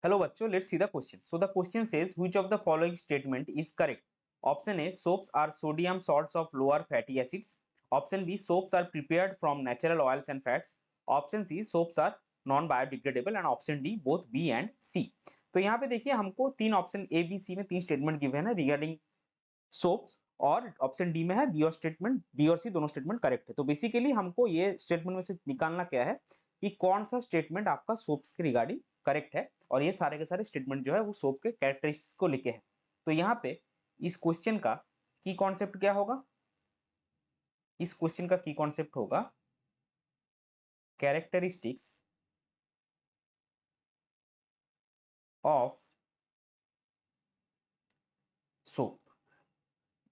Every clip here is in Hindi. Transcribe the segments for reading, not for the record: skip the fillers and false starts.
Hello बच्चों, let's see the question. So the question says which of the following statement is correct? Option A, soaps are sodium salts of lower fatty acids. Option B, soaps are prepared from natural oils and fats. Option C, soaps are non biodegradable and option D both B and C. तो यहाँ पे देखिए हमको तीन ऑप्शन ए बी सी में तीन स्टेटमेंट गिवे हैं ना रिगार्डिंग सोप्स, और ऑप्शन डी में है बी और स्टेटमेंट, बी और सी दोनों स्टेटमेंट करेक्ट है। तो बेसिकली हमको ये स्टेटमेंट में से निकालना क्या है कि कौन सा स्टेटमेंट आपका सोप्स के रिगार्डिंग करेक्ट है, और ये सारे के सारे स्टेटमेंट जो है वो सोप के कैरेक्टरिस्टिक्स को लेके है। तो यहाँ पे इस क्वेश्चन का की कॉन्सेप्ट क्या होगा? इस क्वेश्चन का की कॉन्सेप्ट होगा कैरेक्टरिस्टिक्स ऑफ सोप।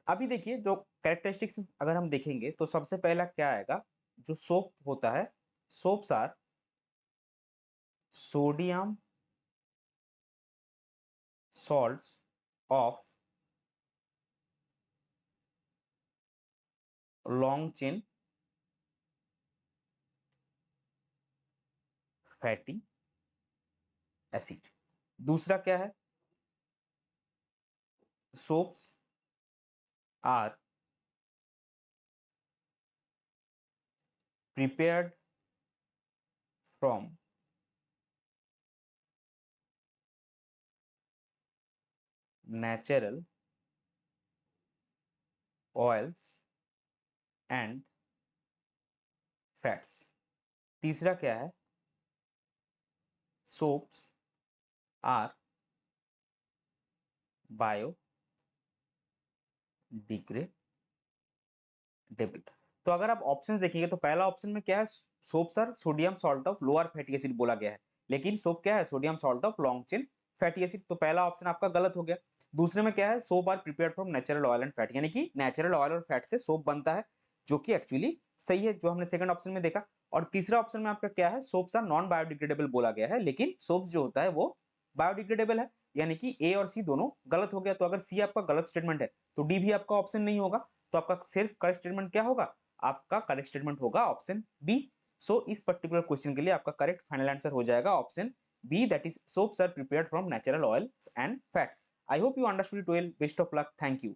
अभी देखिए जो कैरेक्टरिस्टिक्स अगर हम देखेंगे तो सबसे पहला क्या आएगा, जो सोप होता है, soaps are sodium salts of long chain fatty acid। दूसरा क्या है, soaps are prepared from natural oils and fats। तीसरा क्या है, soaps are biodegradable। तो अगर आप ऑप्शंस देखेंगे तो पहला ऑप्शन में क्या है, soaps are sodium salt of lower fatty acid बोला गया है, लेकिन सोप क्या है, sodium salt of long chain fatty acid. तो पहला ऑप्शन आपका गलत हो गया। दूसरे में क्या है, soap are prepared from natural oil and fat, यानी कि नेचुरल ऑयल और फैट से सोप बनता है, जो कि एक्चुअली सही है, जो हमने सेकंड ऑप्शन में देखा। और तीसरा ऑप्शन में आपका क्या है, सोप्स आर नॉन बायोडिग्रेडेबल बोला गया है, लेकिन सोप्स जो होता है वो बायोडिग्रेडेबल है, यानी कि ए और सी दोनों गलत हो गया। तो अगर सी आपका गलत स्टेटमेंट है तो डी भी आपका ऑप्शन नहीं होगा। तो आपका सिर्फ करेक्ट स्टेटमेंट क्या होगा, आपका करेक्ट स्टेटमेंट होगा ऑप्शन बी। सो इस पर्टिकुलर क्वेश्चन के लिए आपका करेक्ट फाइनल आंसर हो जाएगा option B, that is soaps are prepared from natural oils and fats. I hope you understood it well. Best of luck. Thank you.